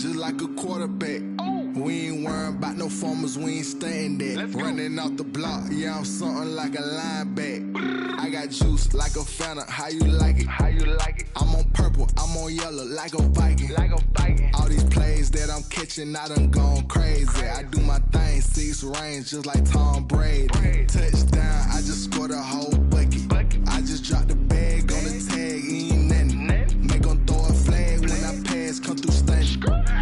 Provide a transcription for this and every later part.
just like a quarterback. We ain't worrying about no formers, we ain't staying there. Running off the block, yeah, I'm something like a linebacker. I got juice like a Fanta, how you like it? How you like it? I'm on purple, I'm on yellow, like a Viking. Like a Viking. All these plays that I'm catching, I done gone crazy. I do my thing, 6 range, just like Tom Brady. Touchdown, I just scored a whole bucket. I just dropped the bag on the tag, ain't nothing. Make 'em throw a flag when I pass, come through stunning.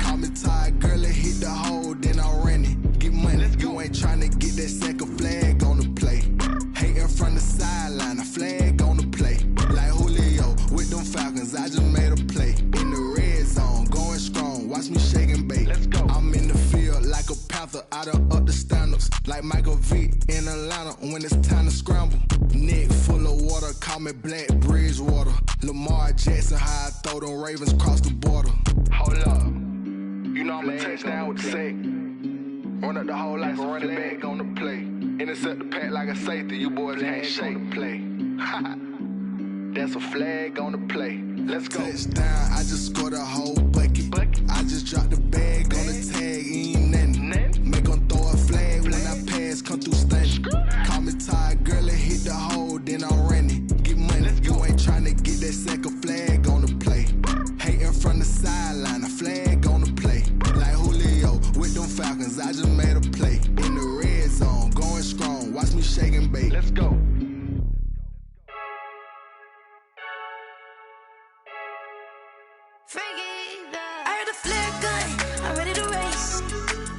Call me tired, girl, it hit the hole, then I ran it. Get money, you ain't tryna get that second flag on the play. Hating from the sideline, a flag on the play. Like Julio with them Falcons, I just made a play. In the red zone, going strong, watch me shake and bake. I'm in the field like a panther, I done up the standards. Like Michael Vick in Atlanta when it's time to scramble. Neck full of water, call me Black Bridgewater. Lamar Jackson, how I throw them Ravens cross the border. Hold up, you know I'm a touchdown with the sack. Run up the whole like a running back on the play. Intercept the pack like a safety, you boys can't shake the play. That's a flag on the play. Let's go. Touchdown, I just scored a whole bucket. I just dropped the bag on the tag, ain't nothing. Make 'em throw a flag when I pass, come through stunning. Call me tired, girl, it hit the hole, then I ran it. Get money, you ain't tryna get that second flag on the play. Hating from the sideline, a flag on the play. Like Julio with them Falcons, I just made a play. In the red zone, going strong, watch me shake and bake. Let's go. I heard the flare gun, I'm ready to race.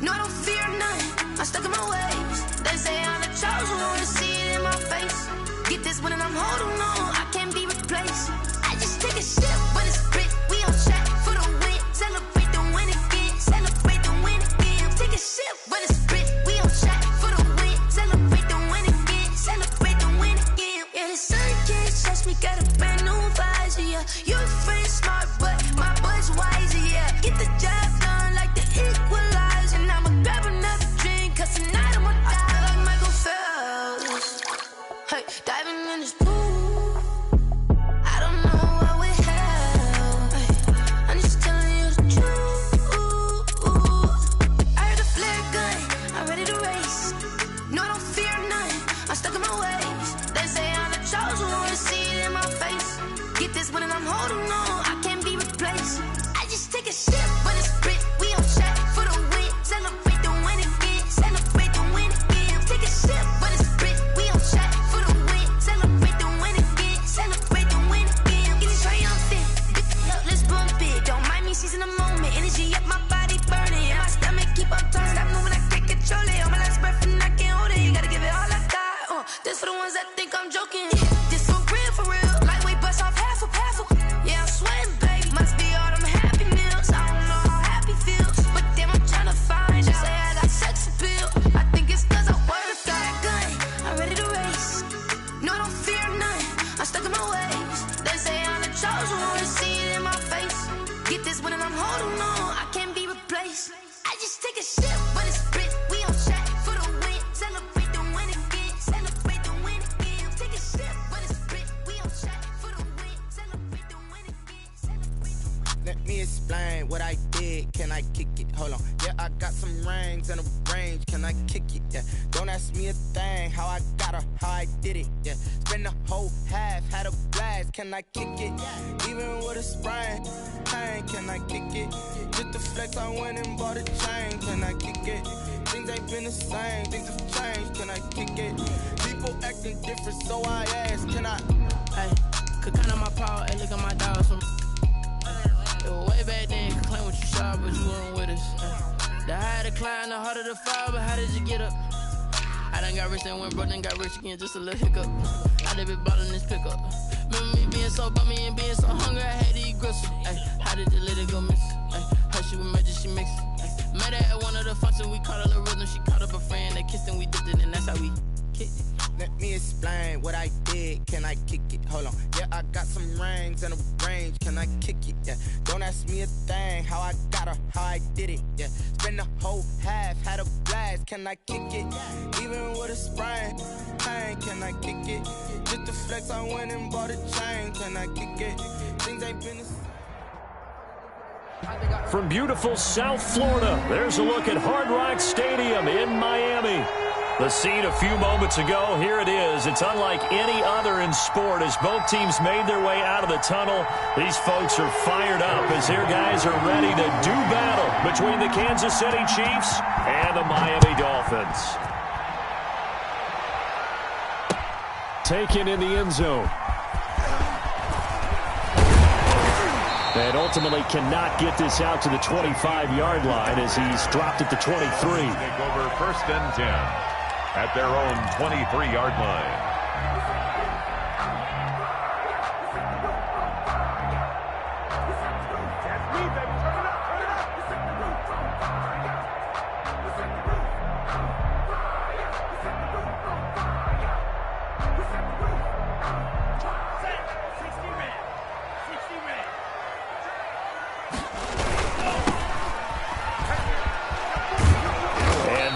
No, I don't fear none, I'm stuck in my ways. They say I'm the chosen one, to see it in my face. Get this one and I'm holding on, I can't be replaced. I just take a sip when it's split, we on track for the win. Celebrate the win again, celebrate the win again. Take a sip when it's split, we on track for the win. Celebrate the win again, celebrate the win again. Yeah, the sun can't touch me, got a brand new visor, yeah. You a friend smart, but my boy's wiser, yeah. Get the job done like the equalizer. And I'ma grab another drink, cause tonight I'ma die like Michael Phelps. Hey, diving in this pool, I don't know what we have. Hey, I'm just telling you the truth. I heard the flare gun, I'm ready to race. No, I don't fear none, I'm stuck in my ways. They say I'm the chosen one, to see it in my face. Get this one and I'm holding on, I can't be replaced. I just take a sip when it's split, we on track for the win. Celebrate the win again, celebrate the win again. Take a sip when it's split, we on track for the win. Celebrate the win again, celebrate the win again. Get it triumphant, look, let's bump it. Don't mind me seizing the moment, energy up my body burning. And my stomach keep on turning, stop moving, I can't control it. On my last breath and I can't hold it, you gotta give it all I got. This for the ones that think I'm joking. This for real, lightweight bust off half a. Yeah, I'm sweating, baby, must be all them happy meals. I don't know how happy feels, but damn, I'm tryna find out. Say I got sex appeal, I think it's cause I work a gun, I'm ready to race. No, I don't fear none, I'm stuck in my ways. They say I'm the chosen one, to see it in my face. Get this one and I'm holding on, I can't be replaced. I just take a sip when it's split, we on track for the win. Celebrate the win again, celebrate the win again. Take a sip when it's split, we on track for the win. Celebrate the win again, celebrate the win. Let me explain what I did, can I kick it? Hold on, yeah, I got some rings and a range, can I kick it? Yeah, don't ask me a thing, how I got her, how I did it. Yeah, spend the whole half, had a blast, can I kick it? Even with a sprain, pain, can I kick it? Just the flex, I went and bought a chain, can I kick it? Things ain't been the same, things have changed, can I kick it? People acting different, so I ask, can I? Hey, could count on my power, hey, look at my dogs from. It was way back then, could claim what you saw, but you weren't with us. The higher the climb, the harder the fall, but how did you get up? I done got rich and went broke, then got rich again, just a little hiccup. I done been ballin' this pickup. Remember me being so bummy and being so hungry, I had to eat gristle. Ay, how did the lady go miss? Ay, her she was magic, she mixed. Met her at one of the functions, we caught a little rhythm. She caught up a friend, they kissed and we dipped it, and that's how we kicked it. Let me explain what I did, can I kick it? Hold on, yeah, I got some rings and a range, can I kick it? Yeah, don't ask me a thing, how I got her, how I did it. Yeah, spend the whole half, had a blast, can I kick it? Even with a sprain, pain, can I kick it? Just the flex, I went and bought a chain, can I kick it? Things ain't been the same. From beautiful South Florida, there's a look at Hard Rock Stadium in Miami. The scene a few moments ago, here it is. It's unlike any other in sport as both teams made their way out of the tunnel. These folks are fired up as their guys are ready to do battle between the Kansas City Chiefs and the Miami Dolphins. Taken in the end zone. And ultimately cannot get this out to the 25-yard line as he's dropped at the 23. Take over 1st and 10 at their own 23-yard line.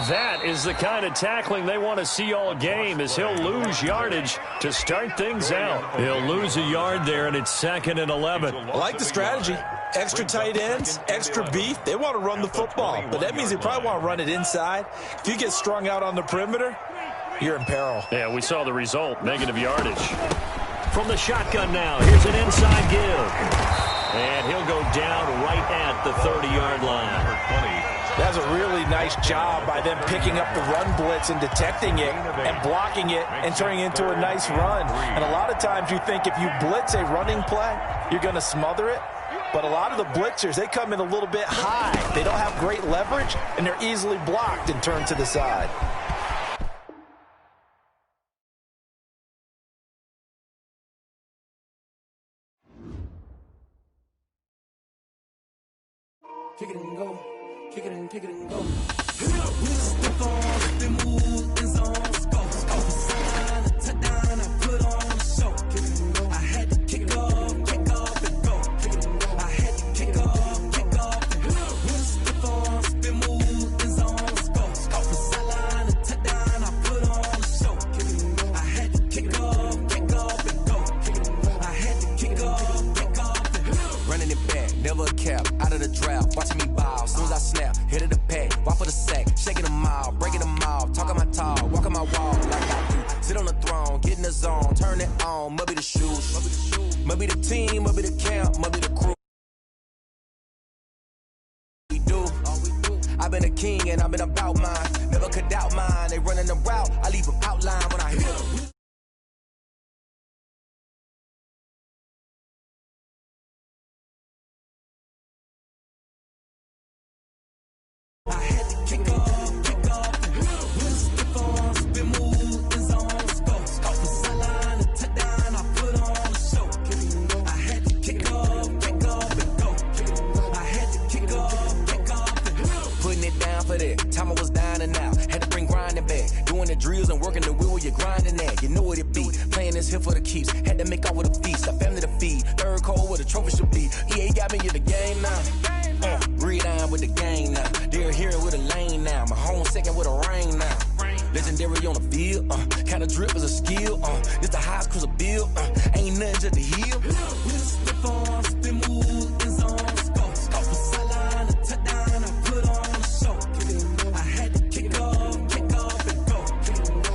That is the kind of tackling they want to see all game as he'll lose yardage to start things out. He'll lose a yard there, and it's 2nd and 11. I like the strategy. Extra tight ends, extra beef. They want to run the football, but that means they probably want to run it inside. If you get strung out on the perimeter, you're in peril. Yeah, we saw the result, negative yardage. From the shotgun now, here's an inside give. And he'll go down right at the 30-yard line. That's a really nice job by them picking up the run blitz and detecting it and blocking it and turning it into a nice run. And a lot of times you think if you blitz a running play, you're going to smother it. But a lot of the blitzers, they come in a little bit high. They don't have great leverage, and they're easily blocked and turned to the side. Kick it and go. Kick it and go. Step on, spin, move, in zone, go. Touchdown, I put on a show. Kick it and go. I had to kick off and go. Kick it and go. I had to kick off and go. Step on, spin, move, in zone, go. Touchdown, I put on a show. Kick it and go. I had to kick off and go. Kick it and go. I had to kick off and go. Running it back, never a cap, out of the draft, watching me bow. Soon as I snap, hit of the pack, walk for the sack, shaking them out, breaking them off, talking my talk, walking my wall like I do. Sit on the throne, get in the zone, turn it on, must be the shoes, must be the team, must be the camp, must be the crew. We do. I've been a king and I've been about mine, never could doubt mine. They running the route, I leave them outline when I hit them. Time I was down and out, had to bring grinding back. Doing the drills and working the wheel where you're grinding at. You know what it be, playing this here for the keeps. Had to make out with a feast, a family to feed. Third cold where the trophy should be. EA got me in the game now. Read on with the gang now. They're here with a lane now. My home second with a rain now. Legendary on the field, kind of drip is a skill. This the highest cruiser bill, ain't nothing just the heel. Step on, spin, move, in zone, go. Off the sideline, a touchdown, I put on a show. I had to kick off and go.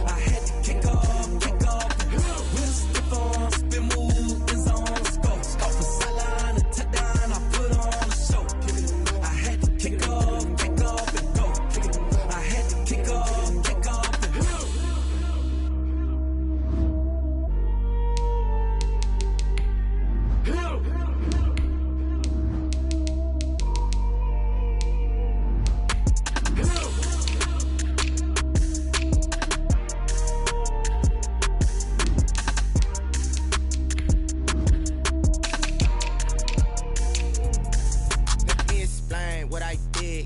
I had to kick off and go. Step on, spin, move, in zone, go. Off the sideline, a touchdown, I put on a show. I had to kick off and go. I had to kick off and go.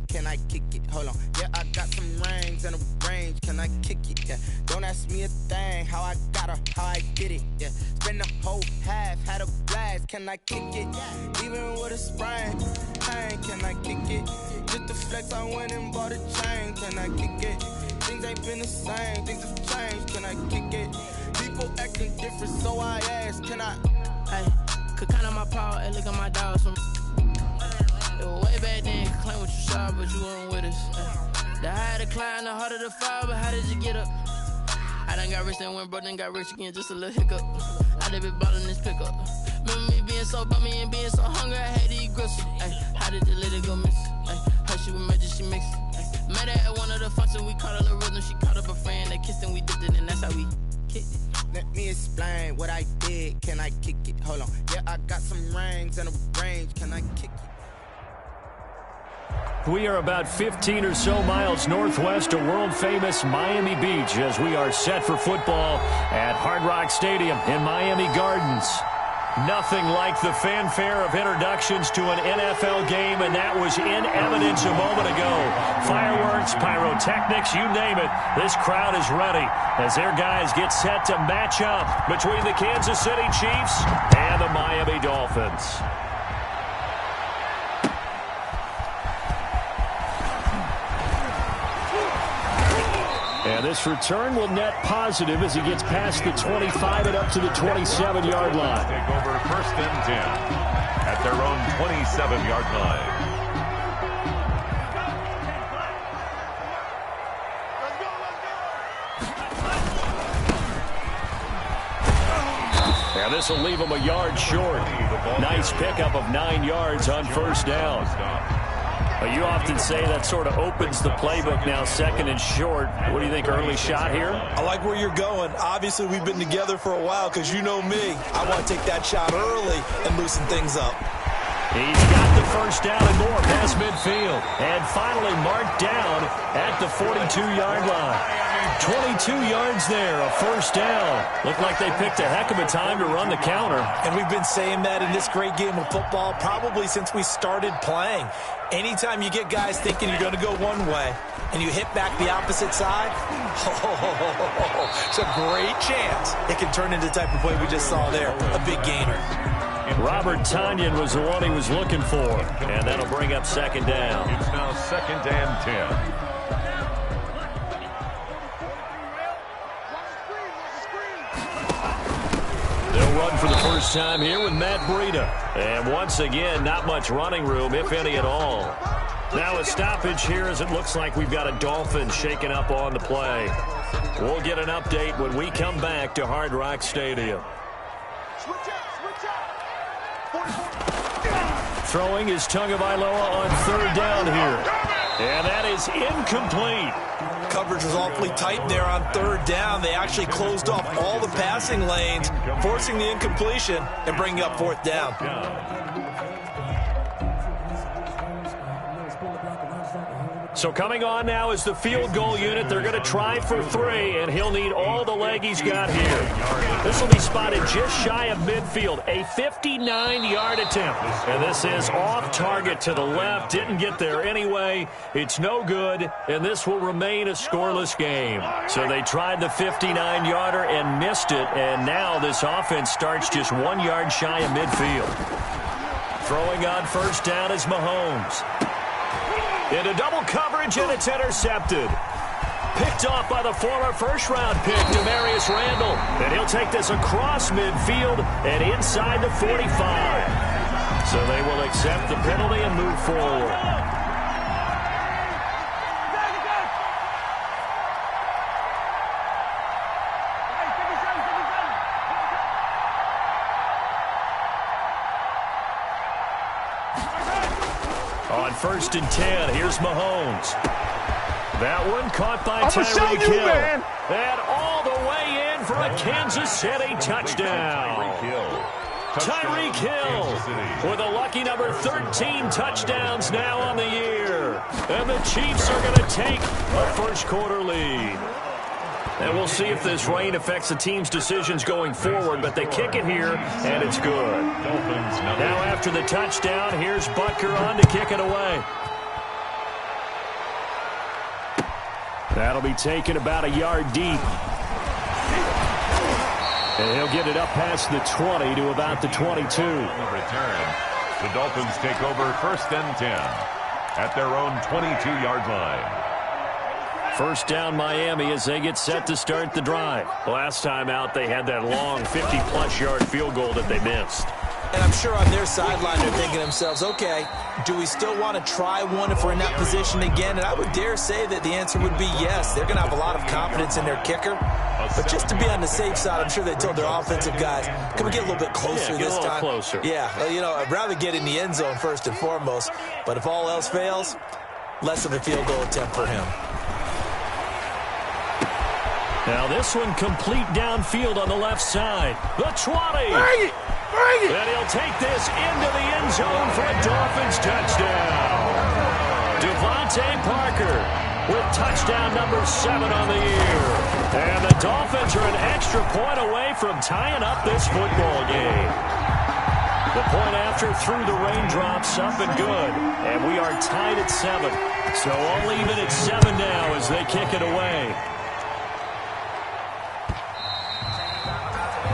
Can I kick it? Hold on. Yeah, I got some rings and a range. Can I kick it? Yeah. Don't ask me a thing. How I got her, how I did it. Yeah. Spend the whole half, had a blast. Can I kick it? Even with a sprain, pain. Can I kick it? Just the flex, I went and bought a chain. Can I kick it? Things ain't been the same. Things have changed. Can I kick it? People acting different, so I ask. Can I? Hey, could count on my power and look at my dogs from. It was way back then, could claim what you saw, but you weren't with us. The higher the climb, the harder the fall, but how did you get up? I done got rich, then went broke, then got rich again, just a little hiccup. I done been ballin' this pickup. Remember me being so bummy and being so hungry, I had to eat gristle. How did the lady go miss? Her she was major, she mixed. Met her at one of the functions, we caught a little rhythm. She caught up a friend, they kissed and we dipped it, and that's how we kicked it. Let me explain what I did. Can I kick it? Hold on. Yeah, I got some rings and a range. Can I kick it? We are about 15 or so miles northwest of world-famous Miami Beach as we are set for football at Yr2Wk8 Stadium in Miami Gardens. Nothing like the fanfare of introductions to an NFL game, and that was in evidence a moment ago. Fireworks, pyrotechnics, you name it. This crowd is ready as their guys get set to match up between the Kansas City Chiefs and the Miami Dolphins. And this return will net positive as he gets past the 25 and up to the 27-yard line. Take over first and 10 at their own 27-yard line. And this will leave him a yard short. Nice pickup of 9 yards on first down. You often say that sort of opens the playbook now, second and short. What do you think, early shot here? I like where you're going. Obviously, we've been together for a while because you know me. I want to take that shot early and loosen things up. He's got the first down and more past midfield. And finally marked down at the 42-yard line. 22 yards there, a first down. Looked like they picked a heck of a time to run the counter. And we've been saying that in this great game of football probably since we started playing. Anytime you get guys thinking you're going to go one way and you hit back the opposite side, it's a great chance it can turn into the type of play we just saw there, a big gainer. Robert Tonyan was the one he was looking for, and that'll bring up second down. It's now second and 10. Run for the first time here with Matt Breida. And once again, not much running room, if any at all. Now a stoppage here as it looks like we've got a Dolphin shaking up on the play. We'll get an update when we come back to Yr2Wk8 Stadium. Throwing is Tagovailoa on third down here. And that is incomplete. Coverage was awfully tight there on third down. They actually closed off all the passing lanes, forcing the incompletion and bringing up fourth down. So coming on now is the field goal unit. They're going to try for 3, and he'll need all the leg he's got here. This will be spotted just shy of midfield, a 59-yard attempt. And this is off target to the left. Didn't get there anyway. It's no good, and this will remain a scoreless game. So they tried the 59-yarder and missed it, and now this offense starts just 1 yard shy of midfield. Throwing on first down is Mahomes. Into double coverage, and it's intercepted. Picked off by the former first-round pick, Demarius Randall. And he'll take this across midfield and inside the 45. So they will accept the penalty and move forward. On first and 10, here's Mahomes. That one caught by Tyreek Hill. And all the way in for a Kansas City touchdown. Tyreek Hill with a lucky number 13 touchdowns now on the year. And the Chiefs are going to take a first-quarter lead. And we'll see if this rain affects the team's decisions going forward, but they kick it here, and it's good. Now after the touchdown, here's Butker on to kick it away. That'll be taken about a yard deep. And he'll get it up past the 20 to about the 22. Return. The Dolphins take over first and 10 at their own 22-yard line. First down Miami as they get set to start the drive. Last time out, they had that long 50-plus yard field goal that they missed. And I'm sure on their sideline they're thinking to themselves, okay, do we still want to try one if we're in that position again? And I would dare say that the answer would be yes. They're going to have a lot of confidence in their kicker. But just to be on the safe side, I'm sure they told their offensive guys, can we get a little bit closer this time? Closer. Yeah, well, you know, I'd rather get in the end zone first and foremost. But if all else fails, less of a field goal attempt for him. Now this one complete downfield on the left side. The 20. Bring it! Bring it! And he'll take this into the end zone for a Dolphins touchdown. Devontae Parker with touchdown number 7 on the year. And the Dolphins are an extra point away from tying up this football game. The point after through the raindrops, up and good. And we are tied at 7. So all even at 7 now as they kick it away.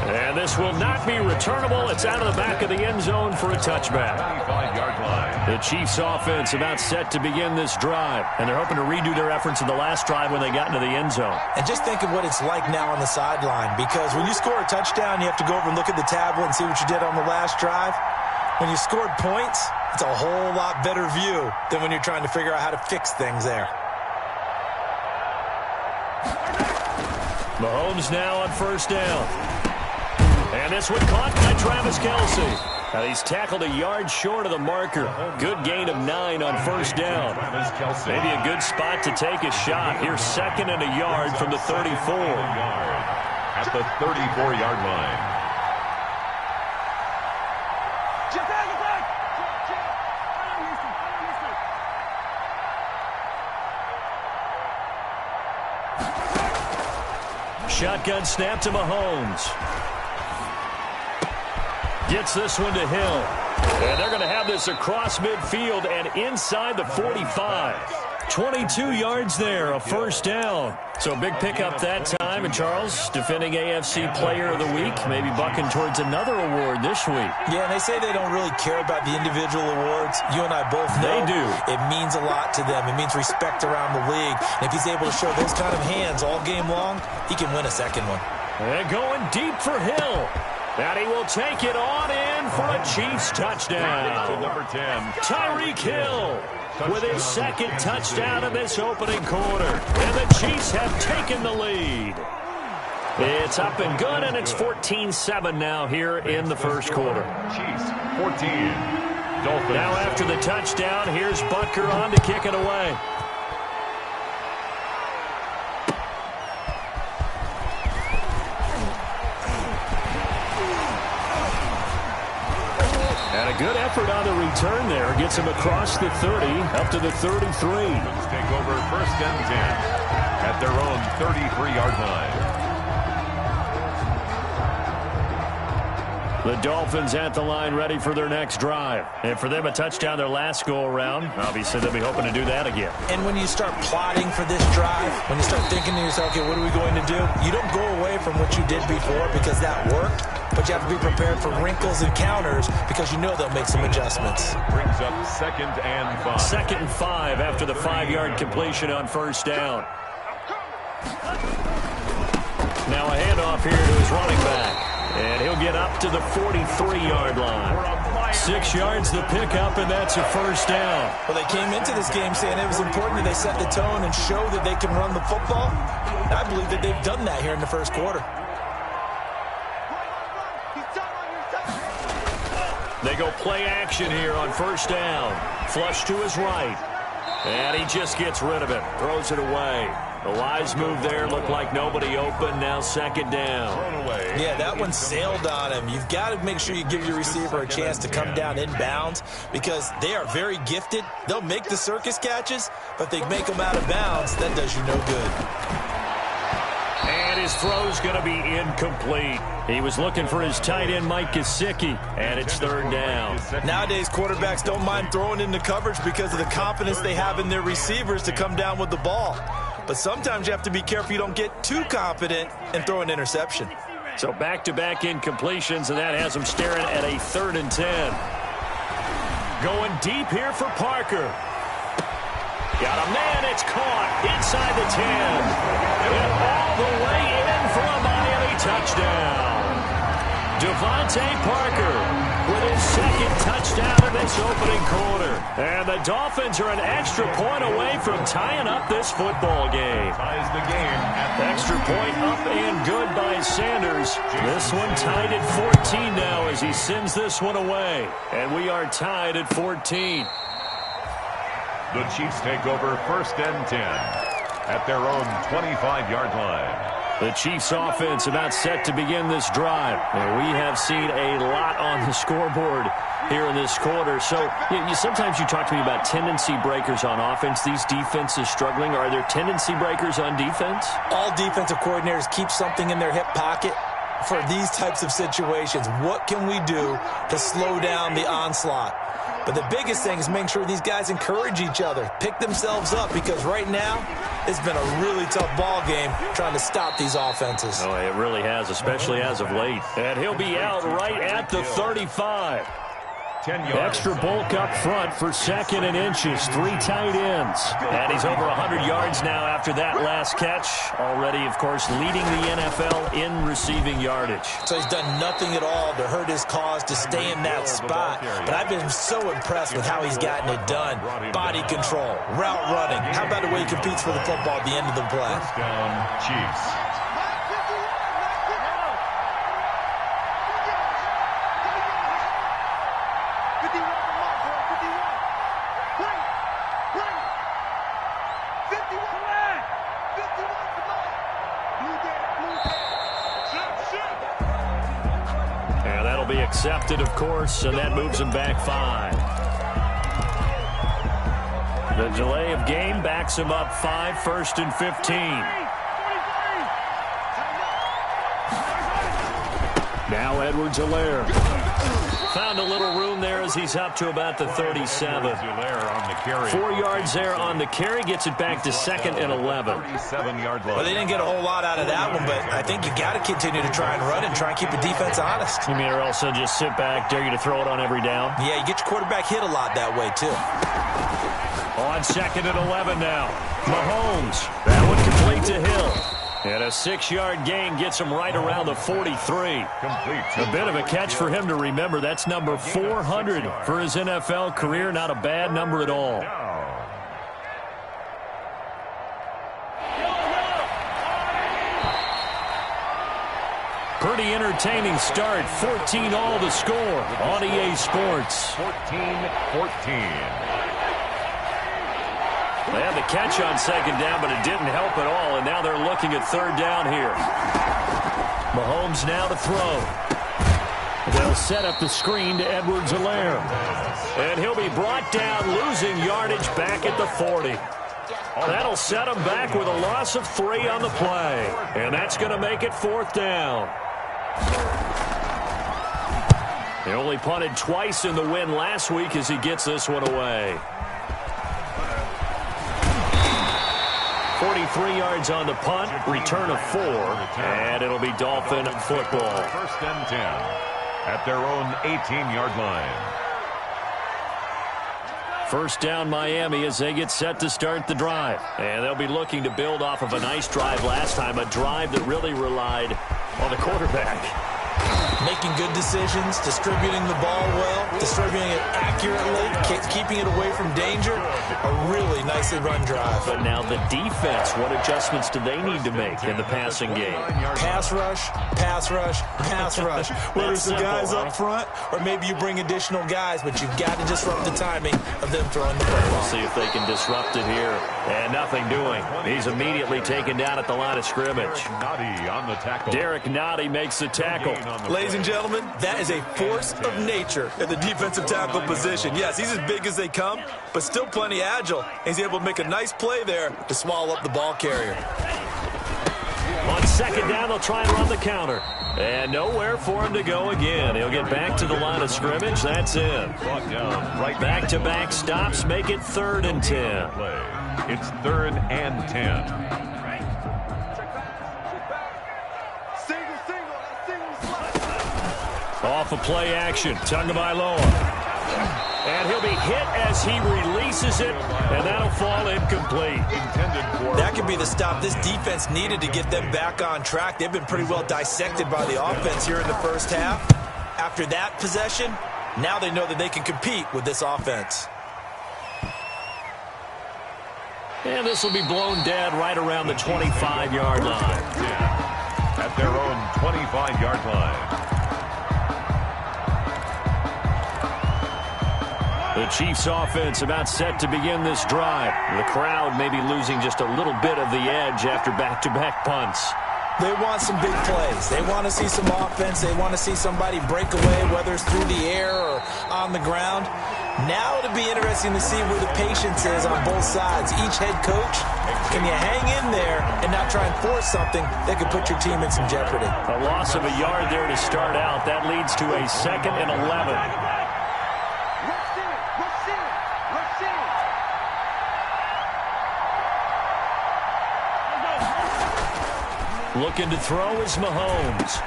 And this will not be returnable. It's out of the back of the end zone for a touchback. 25-yard line. The Chiefs offense about set to begin this drive. And they're hoping to redo their efforts in the last drive when they got into the end zone. And just think of what it's like now on the sideline. Because when you score a touchdown, you have to go over and look at the tablet and see what you did on the last drive. When you scored points, it's a whole lot better view than when you're trying to figure out how to fix things there. Mahomes now on first down. And this one caught by Travis Kelce. Now he's tackled a yard short of the marker. Good gain of 9 on first down. Maybe a good spot to take a shot. Here's 2nd and a yard from the 34. At the 34-yard line. Shotgun snap to Mahomes. Gets this one to Hill. And they're going to have this across midfield and inside the 45. 22 yards there, a first down. So a big pickup that time. And Charles, defending AFC Player of the Week, maybe bucking towards another award this week. Yeah, and they say they don't really care about the individual awards. You and I both know they do. It means a lot to them. It means respect around the league. And if he's able to show those kind of hands all game long, he can win a second one. And going deep for Hill. And he will take it on in for a Chiefs touchdown. Number 10. Tyreek Hill with his 2nd touchdown of this opening quarter. And the Chiefs have taken the lead. It's up and good, and it's 14-7 now here in the first quarter. Chiefs 14. Dolphins. Now after the touchdown, here's Butker on to kick it away. And a good effort on the return there. Gets him across the 30, up to the 33. Dolphins take over 1st and 10 at their own 33-yard line. The Dolphins at the line ready for their next drive. And for them, a touchdown their last go-around. Obviously, they'll be hoping to do that again. And when you start plotting for this drive, when you start thinking to yourself, okay, what are we going to do? You don't go away from what you did before because that worked. But you have to be prepared for wrinkles and counters because you know they'll make some adjustments. Brings up 2nd and 5. 2nd and 5 after the 5-yard completion on first down. Now a handoff here to his running back. And he'll get up to the 43-yard line. 6 yards the pickup, and that's a first down. Well, they came into this game saying it was important that they set the tone and show that they can run the football. And I believe that they've done that here in the first quarter. They go play action here on first down. Flush to his right. And he just gets rid of it. Throws it away. The wise move there. Looked like nobody open. Now 2nd down. Yeah, that one sailed on him. You've got to make sure you give your receiver a chance to come down inbounds because they are very gifted. They'll make the circus catches, but they make them out of bounds. That does you no good. And his throw's going to be incomplete. He was looking for his tight end, Mike Gesicki, and it's 3rd down. Nowadays, quarterbacks don't mind throwing into coverage because of the confidence they have in their receivers to come down with the ball. But sometimes you have to be careful you don't get too confident and throw an interception. So back-to-back incompletions, and that has him staring at a 3rd and 10. Going deep here for Parker. Got a man, it's caught inside the 10. And all the way in for a Miami touchdown. Devontae Parker with second touchdown in this opening quarter. And the Dolphins are an extra point away from tying up this football game. Ties the game. Extra point up and good by Sanders. This one tied at 14 now as he sends this one away. And we are tied at 14. The Chiefs take over 1st and 10 at their own 25-yard line. The Chiefs offense about set to begin this drive. And we have seen a lot on the scoreboard here in this quarter. So sometimes you talk to me about tendency breakers on offense. These defenses struggling. Are there tendency breakers on defense? All defensive coordinators keep something in their hip pocket for these types of situations. What can we do to slow down the onslaught? But the biggest thing is making sure these guys encourage each other, pick themselves up, because right now it's been a really tough ball game trying to stop these offenses. Oh, it really has, especially as of late. And he'll be out right at the 35. 10 yards. Extra bulk up front for 2nd and inches. 3 tight ends. And he's over 100 yards now after that last catch. Already, of course, leading the NFL in receiving yardage. So he's done nothing at all to hurt his cause to stay in that spot. But I've been so impressed with how he's gotten it done. Body control, route running. How about the way he competes for the football at the end of the play? First down, Chiefs. Accepted, of course, and that moves him back 5. The delay of game backs him up 5, 1st and 15. Now Edwards-Helaire. Found a little room there as he's up to about the 37. 4 yards there on the carry. Gets it back to 2nd and 11. 37-yard line. Well, they didn't get a whole lot out of that one, but I think you got to continue to try and run and try and keep the defense honest. You mean, or else they'll just sit back, dare you to throw it on every down? Yeah, you get your quarterback hit a lot that way, too. On 2nd and 11 now. Mahomes. That one complete to Hill. And a 6-yard gain gets him right around the 43. Complete. A bit of a catch for him to remember. That's number 400 for his NFL career. Not a bad number at all. Pretty entertaining start. 14 all the score on EA Sports. 14-14. They had the catch on 2nd down, but it didn't help at all, and now they're looking at 3rd down here. Mahomes now to throw. They'll set up the screen to Edwards-Helaire. And he'll be brought down, losing yardage back at the 40. That'll set him back with a loss of 3 on the play. And that's going to make it 4th down. They only punted twice in the win last week as he gets this one away. 43 yards on the punt, return of 4, and it'll be Dolphin football. 1st and 10 at their own 18-yard line. 1st down Miami as they get set to start the drive. And they'll be looking to build off of a nice drive last time, a drive that really relied on the quarterback. Making good decisions, distributing the ball well, distributing it accurately, keeping it away from danger. A really nicely run drive. But now the defense, what adjustments do they need to make in the passing game? Pass rush, pass rush, pass rush. Whether it's the guys up front or maybe you bring additional guys, but you've got to disrupt the timing of them throwing the football. We'll see if they can disrupt it here. And nothing doing. He's immediately taken down at the line of scrimmage. Derek Nottie makes the tackle. Ladies and gentlemen, that is a force of nature at the defensive tackle position. Yes, he's as big as they come, but still plenty agile. He's able to make a nice play there to swallow up the ball carrier. On 2nd down, they'll try and run the counter. And nowhere for him to go again. He'll get back to the line of scrimmage. That's it. Back-to-back stops make it 3rd and 10. It's 3rd and 10. Off of play action, Tagovailoa. And he'll be hit as he releases it, and that'll fall incomplete. That could be the stop this defense needed to get them back on track. They've been pretty well dissected by the offense here in the first half. After that possession, Now they know that they can compete with this offense. And this will be blown dead right around the 25-yard line. At their own 25-yard line. The Chiefs offense about set to begin this drive. The crowd may be losing just a little bit of the edge after back-to-back punts. They want some big plays. They want to see some offense. They want to see somebody break away, whether it's through the air or on the ground. Now it'll be interesting to see where the patience is on both sides. Each head coach, can you hang in there and not try and force something that could put your team in some jeopardy? A loss of a yard there to start out. That leads to a 2nd and 11. Looking to throw is Mahomes.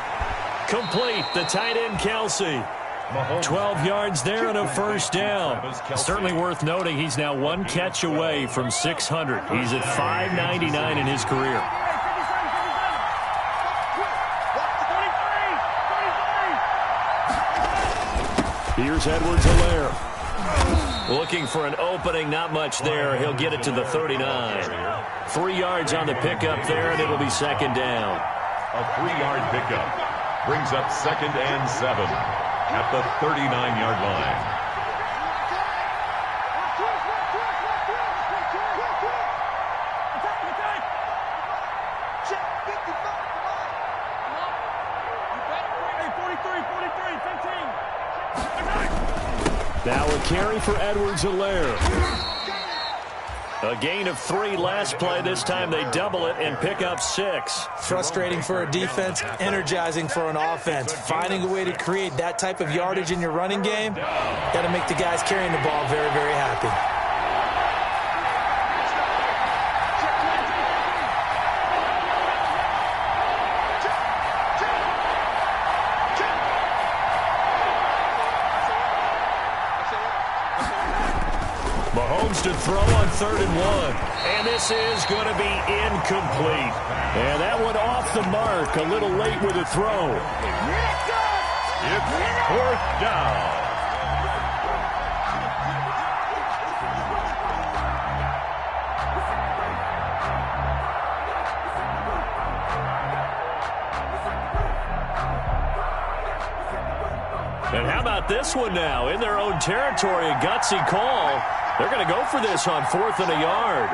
Complete, the tight end Kelsey. 12 yards there and a first down. Certainly worth noting he's now 1 catch away from 600. He's at 599 in his career. Here's Edwards-Helaire. Looking for an opening, not much there. He'll get it to the 39. 3 yards on the pickup there, and it'll be 2nd down. A 3-yard pickup brings up 2nd and 7 at the 39-yard line. Now a carry for Edwards-Helaire. A gain of 3 last play. This time they double it and pick up 6. Frustrating for a defense, energizing for an offense. Finding a way to create that type of yardage in your running game, got to make the guys carrying the ball very, very happy. Mahomes to throw on 3rd and 1. And this is going to be incomplete. And that one off the mark. A little late with a throw. It's 4th down. And how about this one now? In their own territory, a gutsy call. They're going to go for this on 4th and a yard.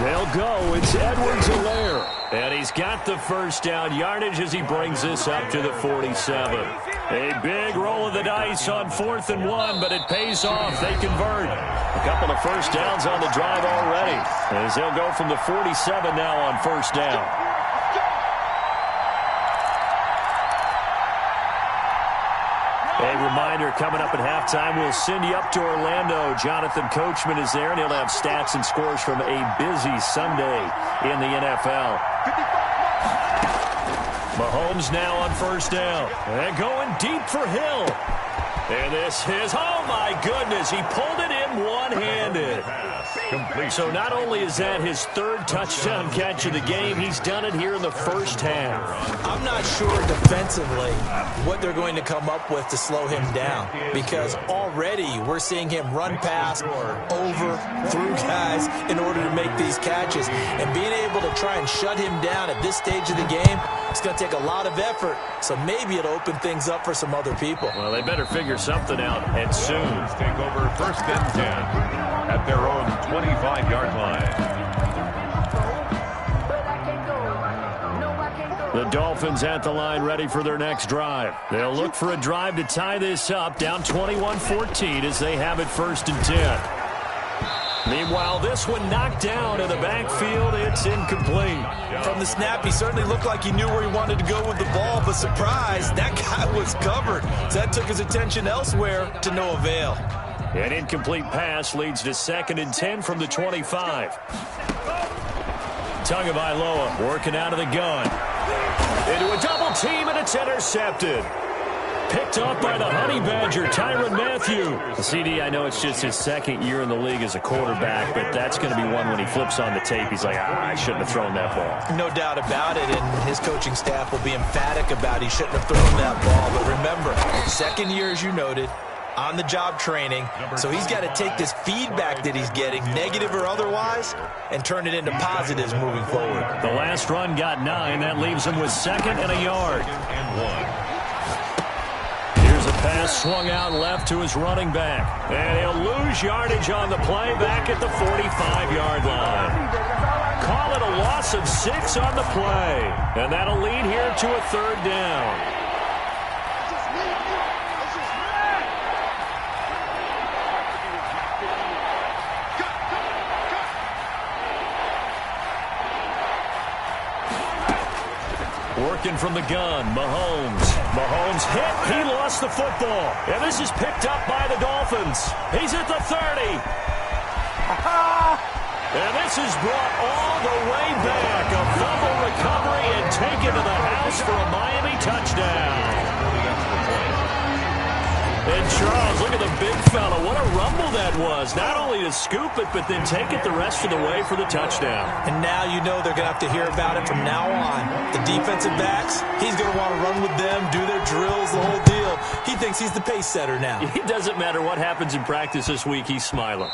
They'll go. It's Edwards-Helaire. And he's got the first down yardage as he brings this up to the 47. A big roll of the dice on 4th and 1, but it pays off. They convert. A couple of first downs on the drive already, as they'll go from the 47 now on 1st down. A reminder, coming up at halftime, we'll send you up to Orlando. Jonathan Coachman is there, and he'll have stats and scores from a busy Sunday in the NFL. Mahomes now on 1st down. And going deep for Hill. And this is, oh my goodness, he pulled it in one-handed. So not only is that his 3rd touchdown catch of the game, he's done it here in the first half. I'm not sure defensively what they're going to come up with to slow him down, because already we're seeing him run past, over, through guys in order to make these catches. And being able to try and shut him down at this stage of the game, it's going to take a lot of effort. So maybe it'll open things up for some other people. Well, they better figure something out, and soon. Take over 1st and 10 at their own 25-yard line. The Dolphins at the line, ready for their next drive. They'll look for a drive to tie this up, down 21-14 as they have it 1st and 10. Meanwhile, this one knocked down in the backfield. It's incomplete. From the snap, he certainly looked like he knew where he wanted to go with the ball, but surprise, that guy was covered. So that took his attention elsewhere to no avail. An incomplete pass leads to 2nd and 10 from the 25. Tagovailoa working out of the gun. Into a double team, and it's intercepted. Picked off by the Honey Badger, Tyrann Mathieu. CD, I know it's just his second year in the league as a quarterback, but that's going to be one when he flips on the tape. He's like, I shouldn't have thrown that ball. No doubt about it, and his coaching staff will be emphatic about he shouldn't have thrown that ball. But remember, second year, as you noted, on-the-job training, so he's got to take this feedback that he's getting, negative or otherwise, and turn it into positives moving forward. The last run got 9. That leaves him with 2nd and a yard. Here's a pass swung out left to his running back, and he'll lose yardage on the play back at the 45-yard line. Call it a loss of 6 on the play, and that'll lead here to a 3rd down. Working from the gun, Mahomes. Mahomes hit. He lost the football. And this is picked up by the Dolphins. He's at the 30. And this is brought all the way back. A fumble recovery and taken to the house for a Miami touchdown. And Charles, look at the big fella. What a rumble that was. Not only to scoop it, but then take it the rest of the way for the touchdown. And now you know they're going to have to hear about it from now on. The defensive backs, he's going to want to run with them, do their drills, the whole deal. He thinks he's the pace setter now. It doesn't matter what happens in practice this week. He's smiling.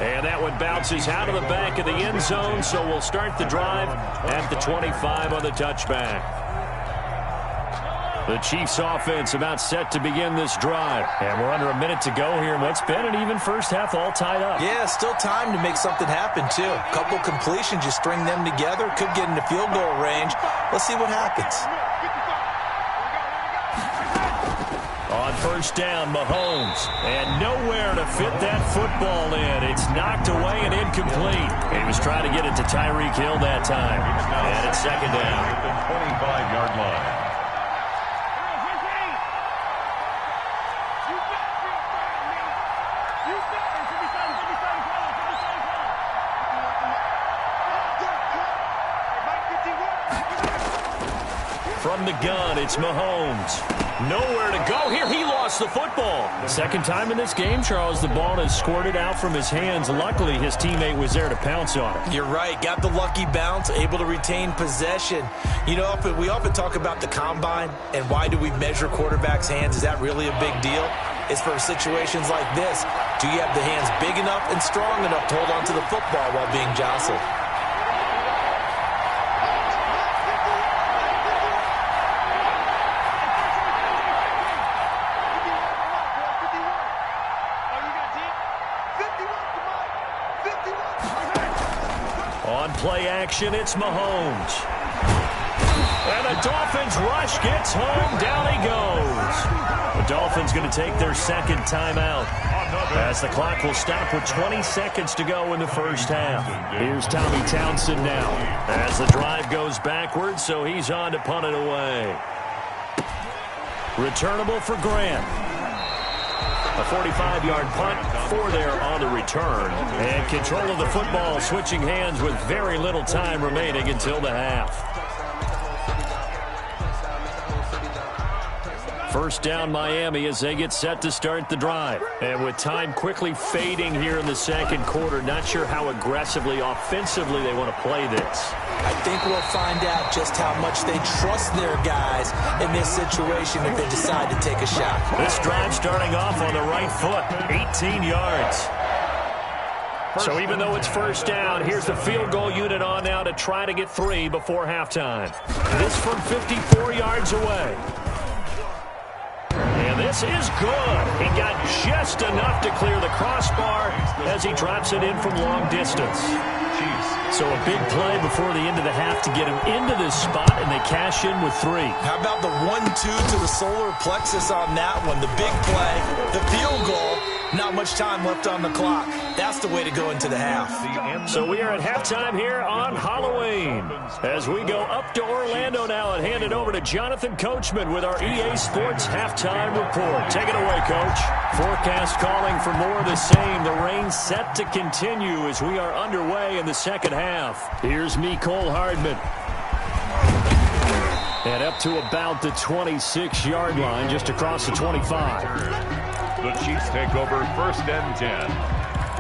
And that one bounces out of the back of the end zone, so we'll start the drive at the 25 on the touchback. The Chiefs offense about set to begin this drive. And we're under a minute to go here in what's been an even first half, all tied up. Yeah, still time to make something happen, too. A couple completions, you string them together, could get into field goal range. Let's see what happens. On first down, Mahomes. And nowhere to fit that football in. It's knocked away and incomplete. He was trying to get it to Tyreek Hill that time. And it's 2nd down. At the 25-yard line. From the gun, it's Mahomes. Nowhere to go here. He lost the football. Second time in this game, Charles, the ball has squirted out from his hands. Luckily, his teammate was there to pounce on it. You're right. Got the lucky bounce, able to retain possession. You know, we often talk about the combine and why do we measure quarterbacks' hands. Is that really a big deal? It's for situations like this. Do you have the hands big enough and strong enough to hold on to the football while being jostled? On play action, it's Mahomes. And the Dolphins rush gets home. Down he goes. The Dolphins going to take their 2nd timeout as the clock will stop with 20 seconds to go in the first half. Here's Tommy Townsend now as the drive goes backwards, so he's on to punt it away. Returnable for Grant. A 45-yard punt, 4 there on the return. And control of the football switching hands with very little time remaining until the half. First down Miami as they get set to start the drive. And with time quickly fading here in the second quarter, not sure how aggressively, offensively they want to play this. I think we'll find out just how much they trust their guys in this situation if they decide to take a shot. This drive starting off on the right foot, 18 yards. So even though it's first down, here's the field goal unit on now to try to get 3 before halftime. This from 54 yards away. And this is good. He got just enough to clear the crossbar as he drops it in from long distance. So a big play before the end of the half to get him into this spot, and they cash in with 3. How about the 1-2 to the solar plexus on that one? The big play, the field goal, not much time left on the clock. That's the way to go into the half. So we are at halftime here on Halloween as we go up to Orlando now and hand it over to Jonathan Coachman with our EA Sports Halftime Report. Take it away, Coach. Forecast calling for more of the same. The rain set to continue as we are underway in the second half. Here's me, Cole Hardman. And up to about the 26-yard line, just across the 25. The Chiefs take over 1st and 10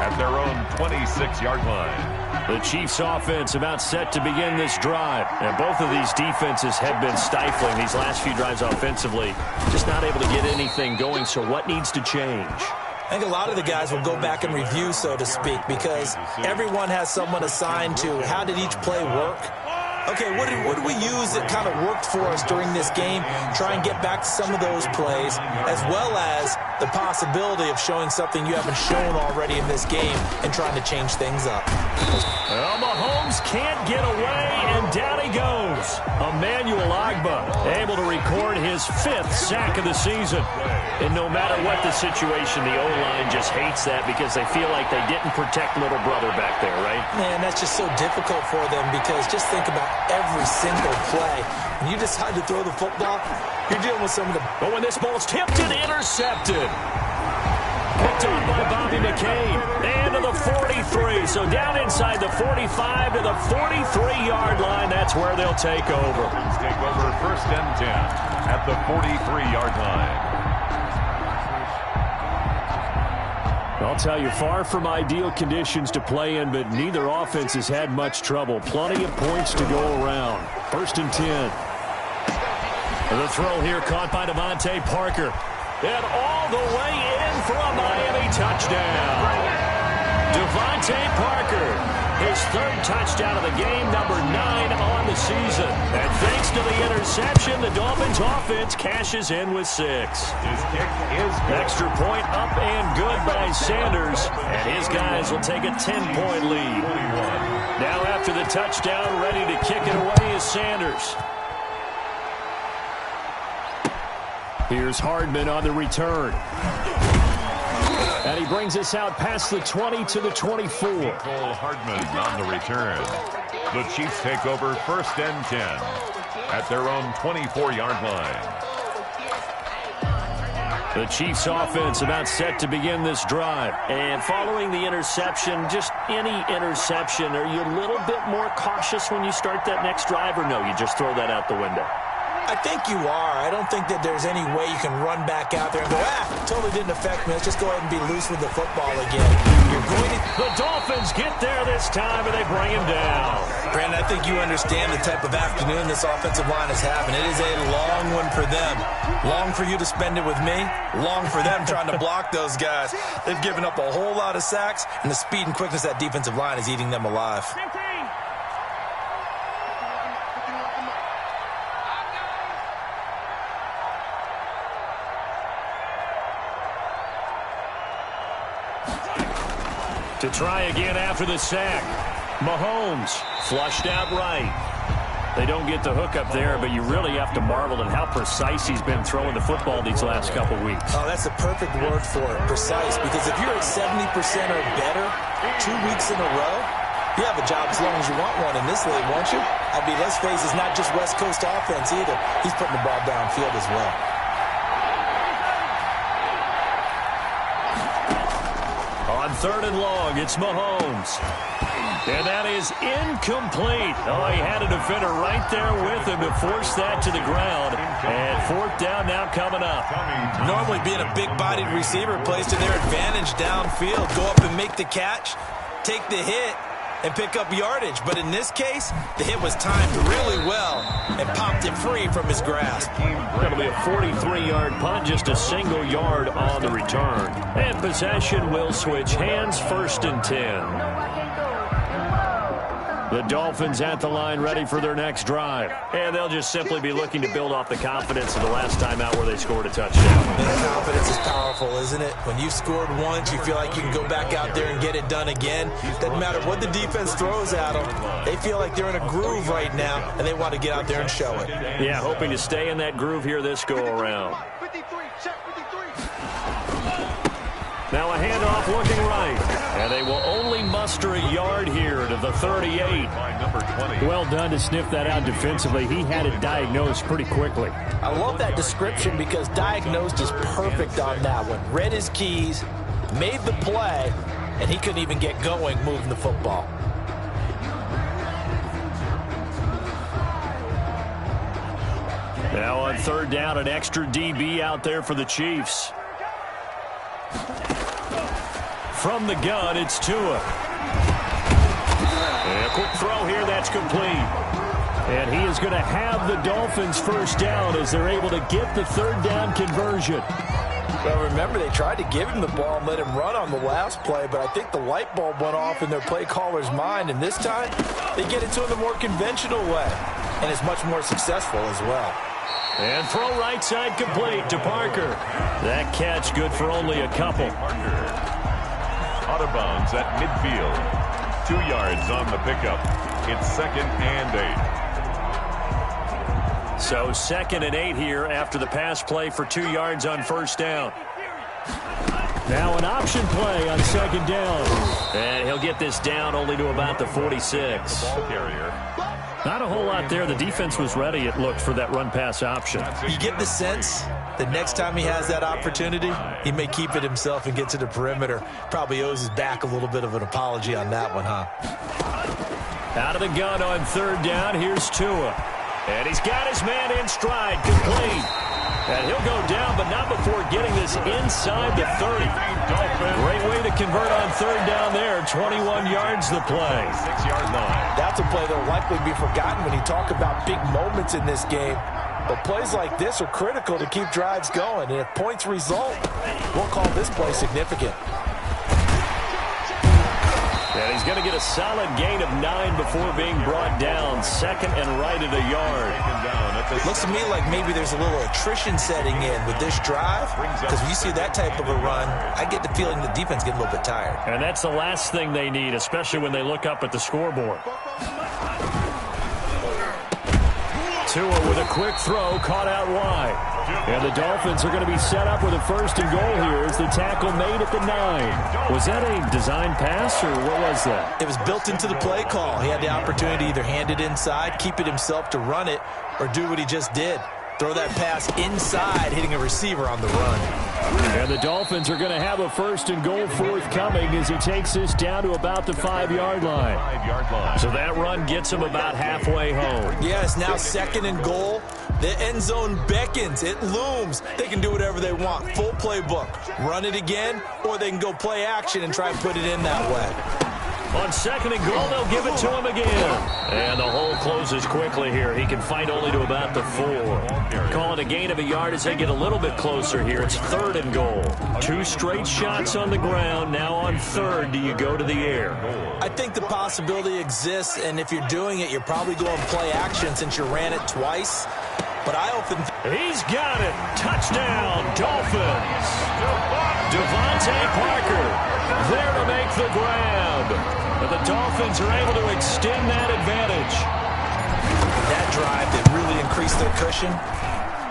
at their own 26-yard line. The Chiefs offense about set to begin this drive. And both of these defenses have been stifling these last few drives offensively. Just not able to get anything going, so what needs to change? I think a lot of the guys will go back and review, so to speak, because everyone has someone assigned to how did each play work. Okay, what did we use that kind of worked for us during this game? Try and get back to some of those plays, as well as the possibility of showing something you haven't shown already in this game and trying to change things up. Well, Mahomes can't get away, and down he goes. Emmanuel Ogbah able to record his 5th sack of the season. And no matter what the situation, the O-line just hates that because they feel like they didn't protect little brother back there, right? Man, that's just so difficult for them because just think about every single play. When you decide to throw the football, you're dealing with some of the... But when this ball's tipped and intercepted. Picked up by Bobby McCain. And to the 43. So down inside the 45 to the 43-yard line. That's where they'll take over. Take over 1st and 10 at the 43-yard line. I'll tell you, far from ideal conditions to play in, but neither offense has had much trouble. Plenty of points to go around. 1st and 10. The throw here caught by Devontae Parker. And all the way in for a Miami touchdown. Devontae Parker, his 3rd touchdown of the game, number 9 on the season. And thanks to the interception, the Dolphins offense cashes in with 6. His kick is good. Extra point up and good by Sanders. And his guys will take a 10-point lead. Now after the touchdown, ready to kick it away is Sanders. Here's Hardman on the return. And he brings us out past the 20 to the 24. Cole Hardman on the return. The Chiefs take over 1st and 10 at their own 24-yard line. The Chiefs offense about set to begin this drive. And following the interception, just any interception, are you a little bit more cautious when you start that next drive, or no, you just throw that out the window? I think you are. I don't think that there's any way you can run back out there and go, totally didn't affect me. Let's just go ahead and be loose with the football again. You're going to... The Dolphins get there this time, and they bring him down. Brandon, I think you understand the type of afternoon this offensive line is having. It is a long one for them. Long for you to spend it with me. Long for them trying to block those guys. They've given up a whole lot of sacks, and the speed and quickness of that defensive line is eating them alive. To try again after the sack. Mahomes flushed out right. They don't get the hook up there, but you really have to marvel at how precise he's been throwing the football these last couple weeks. Oh, that's a perfect word for it, precise, because if you're at 70% or better 2 weeks in a row, you have a job as long as you want one in this league, won't you? I mean, let's face it, it's not just West Coast offense either. He's putting the ball downfield as well. On 3rd and long, it's Mahomes. And that is incomplete. Oh, he had a defender right there with him to force that to the ground. And 4th down now coming up. Normally being a big-bodied receiver plays to their advantage downfield. Go up and make the catch, take the hit, and pick up yardage. But in this case, the hit was timed really well and popped it free from his grasp. That'll be a 43-yard punt, just a single yard on the return. And possession will switch hands, 1st and 10. The Dolphins at the line ready for their next drive. And they'll just simply be looking to build off the confidence of the last time out where they scored a touchdown. And confidence is powerful, isn't it? When you've scored once, you feel like you can go back out there and get it done again. Doesn't matter what the defense throws at them. They feel like they're in a groove right now, and they want to get out there and show it. Yeah, hoping to stay in that groove here this go-around. Now a handoff looking right. And they will only muster a yard here to the 38. Well done to sniff that out defensively. He had it diagnosed pretty quickly. I love that description because diagnosed is perfect on that one. Read his keys, made the play, and he couldn't even get going moving the football. Now on third down, an extra DB out there for the Chiefs. From the gun, it's Tua. And a quick throw here, that's complete. And he is going to have the Dolphins first down as they're able to get the third down conversion. Well, remember, they tried to give him the ball and let him run on the last play, but I think the light bulb went off in their play caller's mind, and this time they get it to him the more conventional way, and it's much more successful as well. And throw right side complete to Parker. That catch good for only a couple. Out of bounds at midfield. 2 yards on the pickup. It's 2nd and 8. So 2nd and 8 here after the pass play for 2 yards on first down. Now an option play on 2nd down. And he'll get this down only to about the 46. The ball carrier. Not a whole lot there. The defense was ready, it looked, for that run-pass option. You get the sense that next time he has that opportunity, he may keep it himself and get to the perimeter. Probably owes his back a little bit of an apology on that one, huh? Out of the gun on third down, here's Tua. And he's got his man in stride, complete. And he'll go down, but not before getting this inside the 30. Great way to convert on third down there. 21 yards the play. 6-yard line. That's a play that will likely be forgotten when you talk about big moments in this game. But plays like this are critical to keep drives going. And if points result, we'll call this play significant. And he's going to get a solid gain of 9 before being brought down. 2nd and right at a yard. Looks to me like maybe there's a little attrition setting in with this drive, because when you see that type of a run, I get the feeling the defense getting a little bit tired. And that's the last thing they need, especially when they look up at the scoreboard. Tua with a quick throw, caught out wide. And the Dolphins are going to be set up with a 1st and goal here as the tackle made at the 9. Was that a design pass, or what was that? It was built into the play call. He had the opportunity to either hand it inside, keep it himself to run it, or do what he just did. Throw that pass inside, hitting a receiver on the run. And the Dolphins are going to have a 1st and goal forthcoming as he takes this down to about the 5-yard line. 5-yard line. So that run gets him about halfway home. Yeah, it's now 2nd and goal. The end zone beckons. It looms. They can do whatever they want. Full playbook. Run it again, or they can go play action and try and put it in that way. On 2nd and goal, they'll give it to him again. And the hole closes quickly here. He can fight only to about the 4. Calling a gain of a yard as they get a little bit closer here. It's 3rd and goal. 2 straight shots on the ground. Now on 3rd, do you go to the air? I think the possibility exists, and if you're doing it, you're probably going play action since you ran it twice. But I often... He's got it. Touchdown, Dolphins. Devontae Parker there to make the grab. But the Dolphins are able to extend that advantage. That drive that really increased their cushion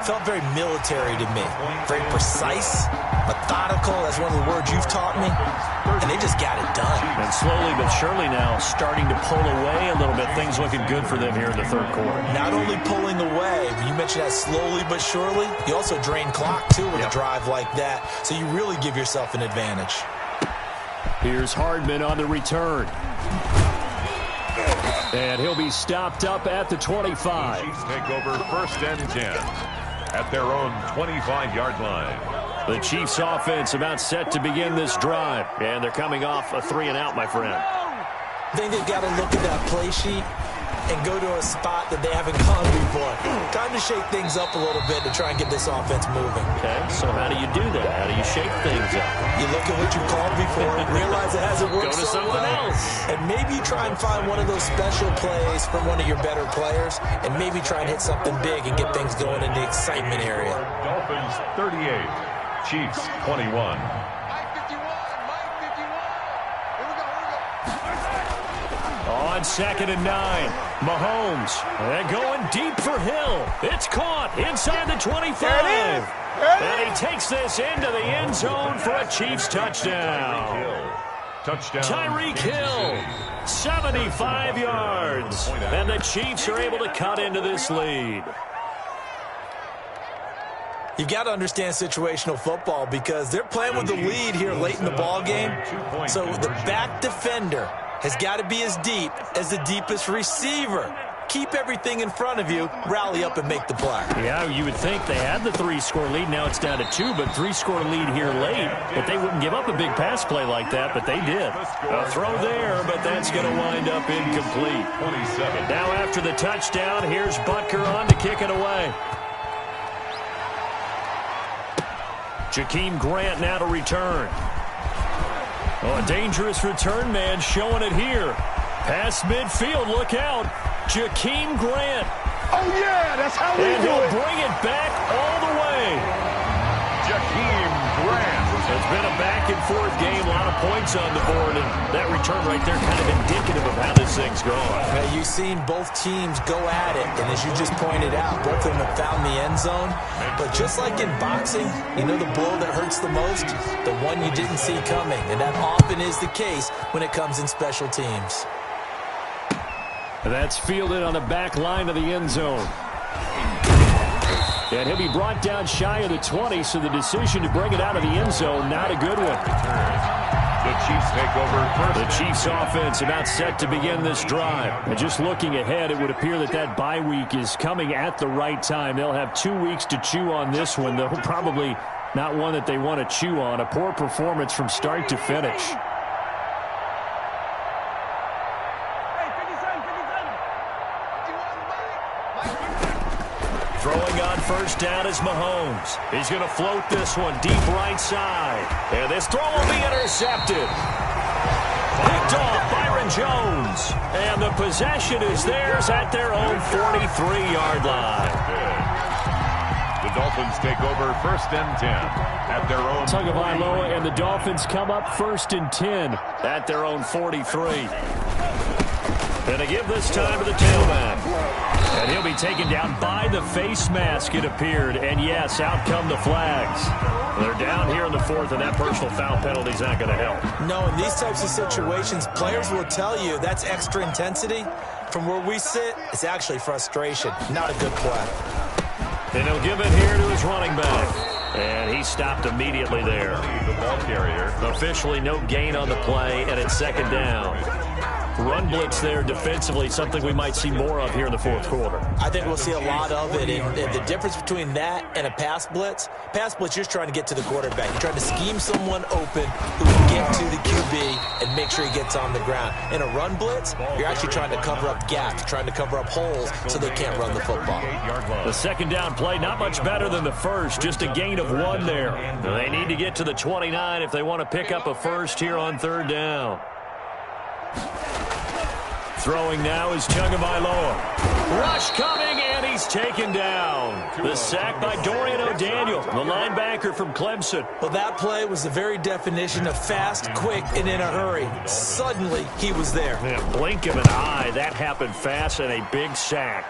felt very military to me. Very precise, methodical. That's one of the words you've taught me. And they just got it done. And slowly but surely now starting to pull away a little bit. Things looking good for them here in the 3rd quarter. Not only pulling away, but you mentioned that slowly but surely. You also drain clock, too, with a drive like that. So you really give yourself an advantage. Here's Hardman on the return. And he'll be stopped up at the 25. The Chiefs take over 1st and 10 at their own 25-yard line. The Chiefs offense about set to begin this drive. And they're coming off a 3-and-out, my friend. I think they've got to look at that play sheet and go to a spot that they haven't gone before. Time to shake things up a little bit to try and get this offense moving. Okay, so how do you do that? How do you shake things up? You look at what you called before, realize it hasn't worked Go to so something well, else. and maybe you try and find one of those special plays from one of your better players, and maybe try and hit something big and get things going in the excitement area. Dolphins 38, Chiefs 21. On 2nd and 9, Mahomes. And going deep for Hill. It's caught inside the 25. And he takes this into the end zone for a Chiefs touchdown. Touchdown. Tyreek Hill, 75 yards. And the Chiefs are able to cut into this lead. You've got to understand situational football because they're playing with the lead here late in the ball game. So the back defender has got to be as deep as the deepest receiver. keep everything in front of you, rally up and make the play. Yeah, you would think they had the 3-score lead. Now it's down to 2, but 3-score lead here late. But they wouldn't give up a big pass play like that, but they did. A throw there, but that's going to wind up incomplete. 27. Now after the touchdown, here's Butker on to kick it away. Jakeem Grant now to return. Oh, a dangerous return man showing it here. Past midfield, look out. Jakeem Grant. Oh, yeah, that's how we do it. And he'll bring it back all the way. Jakeem Grant. It's been a back-and-forth game, a lot of points on the board, and that return right there kind of indicative of how this thing's going. Now, you've seen both teams go at it, and as you just pointed out, both of them have found the end zone. But just like in boxing, you know the blow that hurts the most? The one you didn't see coming, and that often is the case when it comes in special teams. That's fielded on the back line of the end zone. And he'll be brought down shy of the 20, so the decision to bring it out of the end zone, not a good one. The Chiefs take over first. The Chiefs offense about set to begin this drive. And just looking ahead, it would appear that that bye week is coming at the right time. They'll have 2 weeks to chew on this one, though probably not one that they want to chew on. A poor performance from start to finish. Throwing on first down is Mahomes. He's going to float this one deep right side. And this throw will be intercepted. Picked off Byron Jones. And the possession is theirs at their own 43-yard line. The Dolphins take over first and 10 at their own. Tagovailoa and the Dolphins come up first and 10 at their own 43. And they give this time to the tailback. And he'll be taken down by the face mask, it appeared. And, yes, out come the flags. They're down here in the fourth, and that personal foul penalty is not going to help. No, in these types of situations, players will tell you that's extra intensity. From where we sit, it's actually frustration. Not a good play. And he'll give it here to his running back. And he stopped immediately there. The ball carrier. Officially no gain on the play, and it's second down. Run blitz there defensively, something we might see more of here in the fourth quarter. I think we'll see a lot of it. And the difference between that and a pass blitz, you're just trying to get to the quarterback. You're trying to scheme someone open who can get to the QB and make sure he gets on the ground. In a run blitz, you're actually trying to cover up gaps, trying to cover up holes so they can't run the football. The second down play, not much better than the first, just a gain of 1 there. They need to get to the 29 if they want to pick up a first here on third down. Throwing now is Tagovailoa. Rush coming, and he's taken down. The sack by Dorian O'Daniel, the linebacker from Clemson. Well, that play was the very definition of fast, quick, and in a hurry. Suddenly, he was there. Yeah, blink of an eye, that happened fast, and a big sack.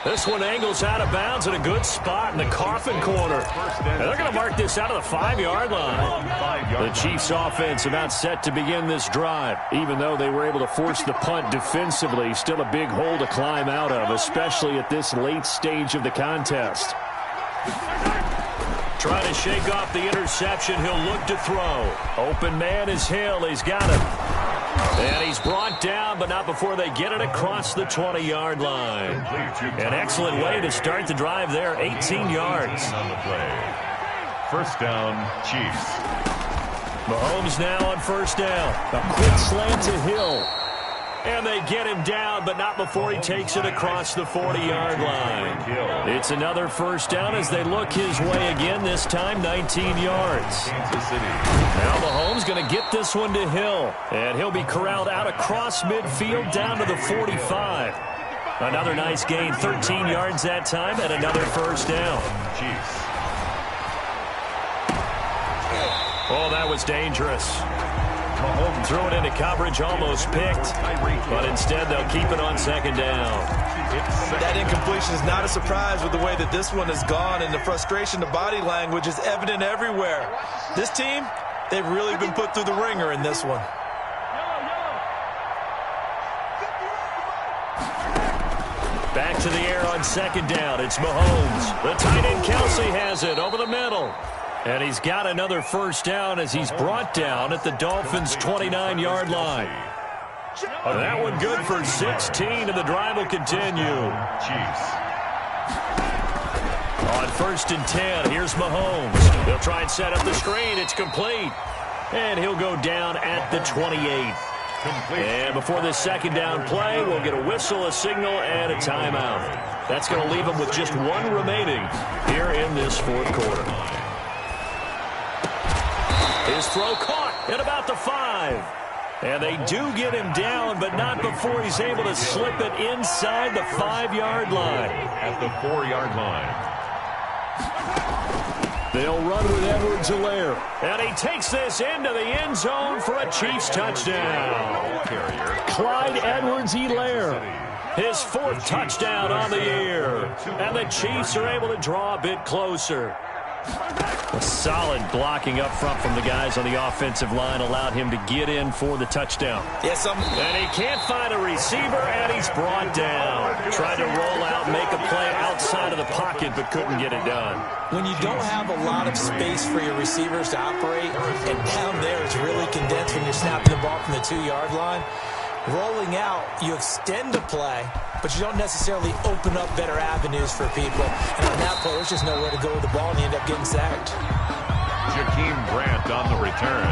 This one angles out of bounds in a good spot in the coffin corner. And they're going to mark this out of the 5-yard line. The Chiefs offense about set to begin this drive. Even though they were able to force the punt defensively, still a big hole to climb out of, especially at this late stage of the contest. Trying to shake off the interception, he'll look to throw. Open man is Hill, he's got him. And he's brought down, but not before they get it across the 20-yard line. An excellent way to start the drive there, 18 yards. On the play. First down, Chiefs. Mahomes now on first down. A quick slant to Hill. And they get him down, but not before he takes it across the 40-yard line. It's another first down as they look his way again, this time 19 yards. Now Mahomes going to get this one to Hill. And he'll be corralled out across midfield down to the 45. Another nice gain, 13 yards that time, and another first down. Oh, that was dangerous. Mahomes threw it into coverage, almost picked, but instead they'll keep it on second down. That incompletion is not a surprise with the way that this one has gone, and the frustration, the body language is evident everywhere. This team, they've really been put through the ringer in this one. Back to the air on second down. It's Mahomes. The tight end Kelsey has it over the middle. And he's got another first down as he's brought down at the Dolphins' 29-yard line. That one good for 16, and the drive will continue. Chiefs. On 1st and 10, here's Mahomes. They'll try and set up the screen. It's complete. And he'll go down at the 28. And before this second down play, we'll get a whistle, a signal, and a timeout. That's going to leave them with just one remaining here in this fourth quarter. His throw caught at about the 5. And they do get him down, but not before he's able to slip it inside the 5-yard line. At the 4-yard line. They'll run with Yr2Wk8. And he takes this into the end zone for a Chiefs touchdown. Clyde Edwards-Helaire, his 4th touchdown on the year. And the Chiefs are able to draw a bit closer. A solid blocking up front from the guys on the offensive line allowed him to get in for the touchdown. Yes, and he can't find a receiver, and he's brought down. Tried to roll out, make a play outside of the pocket, but couldn't get it done. When you don't have a lot of space for your receivers to operate, and down there it's really condensed when you're snapping the ball from the 2-yard line, rolling out, you extend the play, but you don't necessarily open up better avenues for people. And on that play, there's just nowhere to go with the ball, and you end up getting sacked. Jakeem Grant on the return.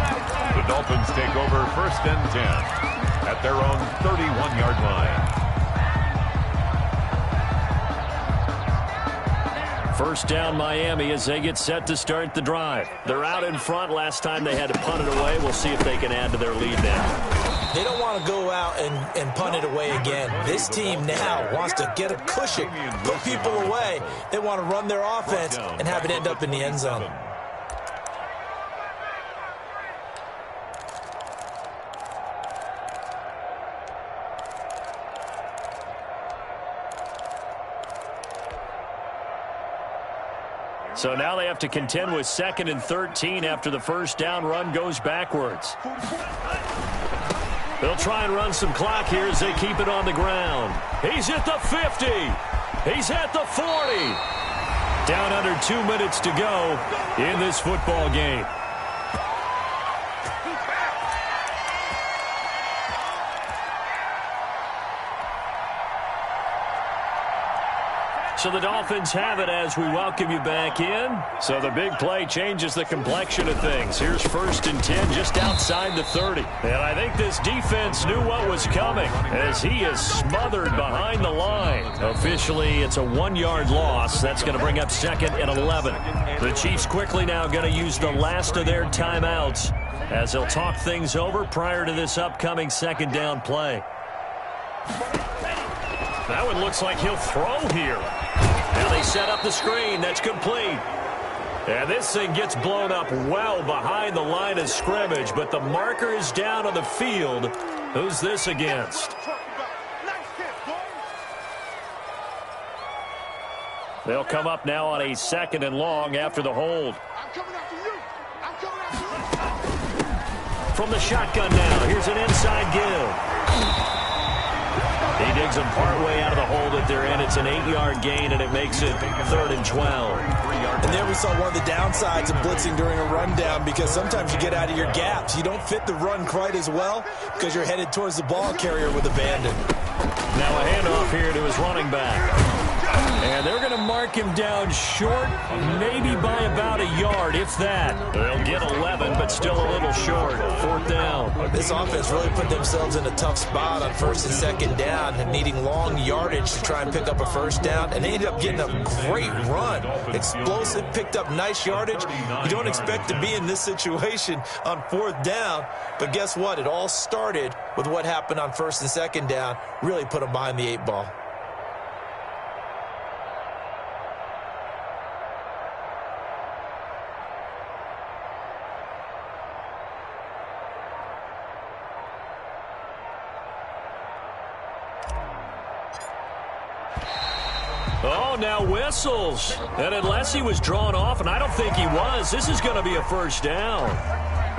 The Dolphins take over 1st and 10 at their own 31-yard line. 1st down Miami as they get set to start the drive. They're out in front. Last time they had to punt it away. We'll see if they can add to their lead now. They don't want to go out and punt it away again. This team now wants to get a cushion, put people away. They want to run their offense and have it end up in the end zone. So now they have to contend with 2nd and 13 after the 1st down run goes backwards. They'll try and run some clock here as they keep it on the ground. He's at the 50. He's at the 40. Down under 2 minutes to go in this football game. So the Dolphins have it as we welcome you back in. So the big play changes the complexion of things. Here's 1st and 10 just outside the 30. And I think this defense knew what was coming as he is smothered behind the line. Officially, it's a 1-yard loss. That's going to bring up 2nd and 11. The Chiefs quickly now going to use the last of their timeouts as they'll talk things over prior to this upcoming 2nd down play. That one looks like he'll throw here. Now they set up the screen. That's complete. And this thing gets blown up well behind the line of scrimmage, but the marker is down on the field. Who's this against? They'll come up now on a 2nd and long after the hold. From the shotgun now, here's an inside give. He digs them partway out of the hole that they're in. It's an 8-yard gain, and it makes it 3rd and 12. And there we saw one of the downsides of blitzing during a rundown, because sometimes you get out of your gaps. You don't fit the run quite as well because you're headed towards the ball carrier with abandon. Now a handoff here to his running back. And they're going to mark him down short, maybe by about a yard, if that. They'll get 11, but still a little short. 4th down. This offense really put themselves in a tough spot on 1st and 2nd down, and needing long yardage to try and pick up a 1st down. And they ended up getting a great run. Explosive, picked up nice yardage. You don't expect to be in this situation on 4th down, but guess what? It all started with what happened on 1st and 2nd down. Really put them behind the 8 ball. Oh, now whistles. And unless he was drawn off, and I don't think he was, this is going to be a 1st down.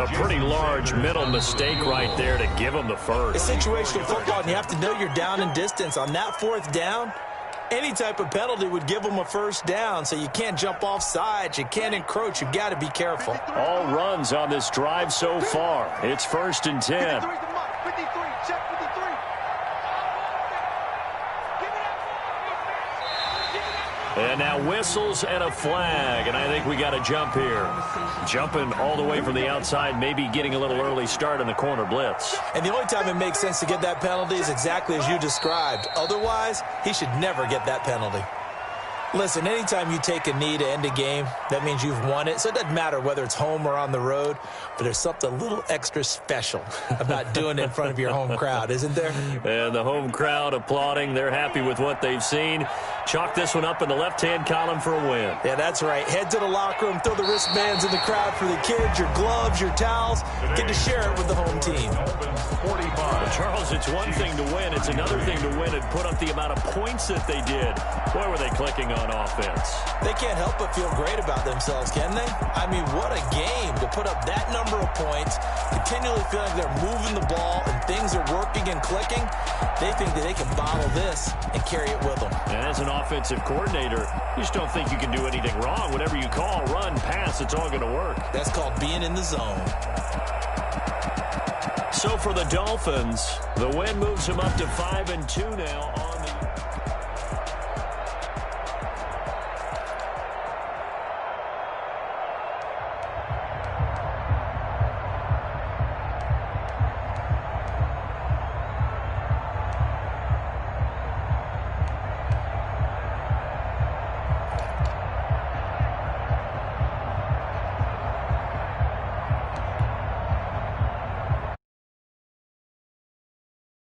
A pretty large mental mistake right there to give him the first. It's situational football, and you have to know you're down in distance. On that 4th down, any type of penalty would give them a 1st down, so you can't jump off sides. You can't encroach. You've got to be careful. All runs on this drive so far. It's 1st and 10. And now whistles and a flag, and I think we got a jump here. Jumping all the way from the outside, maybe getting a little early start in the corner blitz. And the only time it makes sense to get that penalty is exactly as you described. Otherwise, he should never get that penalty. Listen, anytime you take a knee to end a game, that means you've won it. So it doesn't matter whether it's home or on the road, but there's something a little extra special about doing it in front of your home crowd, isn't there? And the home crowd applauding. They're happy with what they've seen. Chalk this one up in the left-hand column for a win. Yeah, that's right. Head to the locker room, throw the wristbands in the crowd for the kids, your gloves, your towels. Get to share it with the home team. Well, Charles, it's one thing to win. It's another thing to win and put up the amount of points that they did. Boy, were they clicking on offense. They can't help but feel great about themselves, can they? I mean, what a game to put up that number of points, continually feeling like they're moving the ball and things are working and clicking. They think that they can bottle this and carry it with them. And as an offensive coordinator, you just don't think you can do anything wrong. Whatever you call, run, pass, it's all going to work. That's called being in the zone. So for the Dolphins, the win moves them up to 5-2 now.